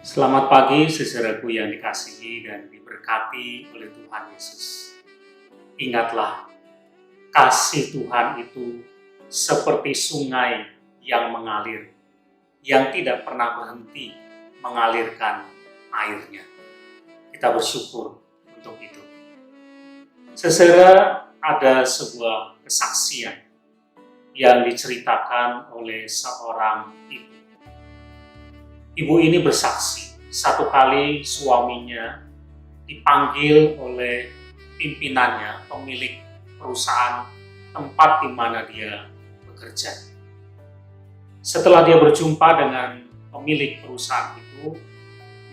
Selamat pagi, saudaraku yang dikasihi dan diberkati oleh Tuhan Yesus. Ingatlah, kasih Tuhan itu seperti sungai yang mengalir, yang tidak pernah berhenti mengalirkan airnya. Kita bersyukur untuk itu. Saudara, ada sebuah kesaksian yang diceritakan oleh seorang ibu. Ibu ini bersaksi, satu kali suaminya dipanggil oleh pimpinannya, pemilik perusahaan tempat di mana dia bekerja. Setelah dia berjumpa dengan pemilik perusahaan itu,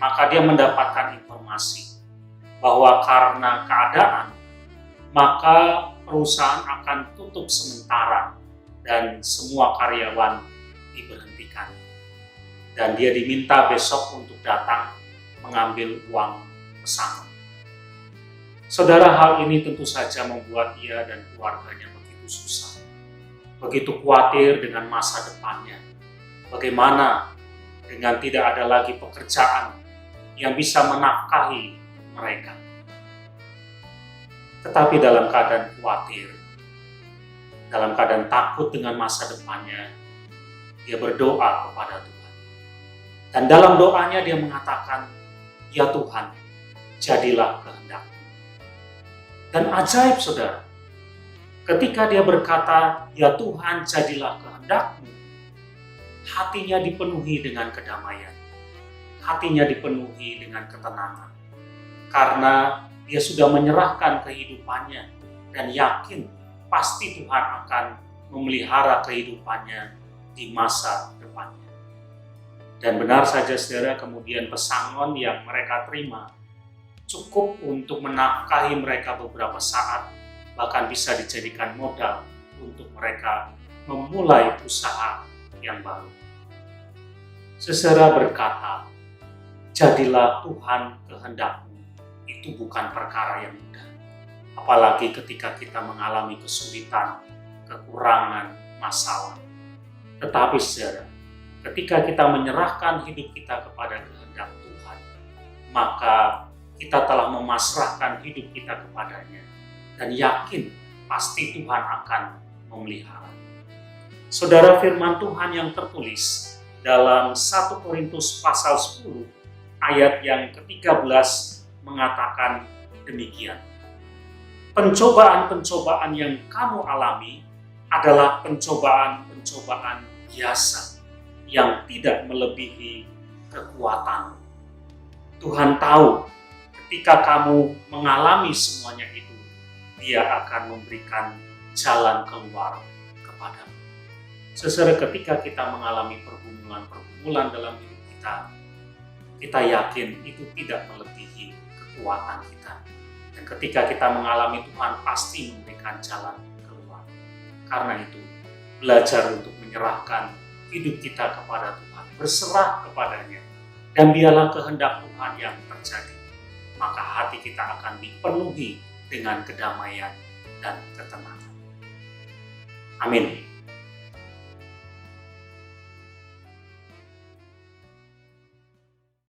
maka dia mendapatkan informasi bahwa karena keadaan, maka perusahaan akan tutup sementara dan semua karyawan diberhentikan. Dan dia diminta besok untuk datang mengambil uang pesangon. Saudara, hal ini tentu saja membuat ia dan keluarganya begitu susah, begitu khawatir dengan masa depannya. Bagaimana dengan tidak ada lagi pekerjaan yang bisa menafkahi mereka. Tetapi dalam keadaan khawatir, dalam keadaan takut dengan masa depannya, dia berdoa kepada Tuhan. Dan dalam doanya dia mengatakan, "Ya Tuhan, jadilah kehendak-Mu." Dan ajaib saudara, ketika dia berkata, "Ya Tuhan, jadilah kehendak-Mu," hatinya dipenuhi dengan kedamaian, hatinya dipenuhi dengan ketenangan. Karena dia sudah menyerahkan kehidupannya dan yakin pasti Tuhan akan memelihara kehidupannya di masa depannya. Dan benar saja saudara, kemudian pesangon yang mereka terima cukup untuk menafkahi mereka beberapa saat, bahkan bisa dijadikan modal untuk mereka memulai usaha yang baru. Saudara berkata, "Jadilah Tuhan kehendak-Mu," itu bukan perkara yang mudah. Apalagi ketika kita mengalami kesulitan, kekurangan, masalah. Tetapi saudara, ketika kita menyerahkan hidup kita kepada kehendak Tuhan, maka kita telah memasrahkan hidup kita kepadanya dan yakin pasti Tuhan akan memelihara. Saudara, firman Tuhan yang tertulis dalam 1 Korintus pasal 10 ayat yang ke-13 mengatakan demikian. Pencobaan-pencobaan yang kamu alami adalah pencobaan-pencobaan biasa yang tidak melebihi kekuatan. Tuhan tahu ketika kamu mengalami semuanya itu, Dia akan memberikan jalan keluar kepadamu. Saudara, ketika kita mengalami pergumulan-pergumulan dalam hidup kita, kita yakin itu tidak melebihi kekuatan kita. Dan ketika kita mengalami, Tuhan pasti memberikan jalan keluar. Karena itu, belajar untuk menyerahkan hidup kita kepada Tuhan, berserah kepadanya, dan biarlah kehendak Tuhan yang terjadi. Maka hati kita akan dipenuhi dengan kedamaian dan ketenangan. Amin.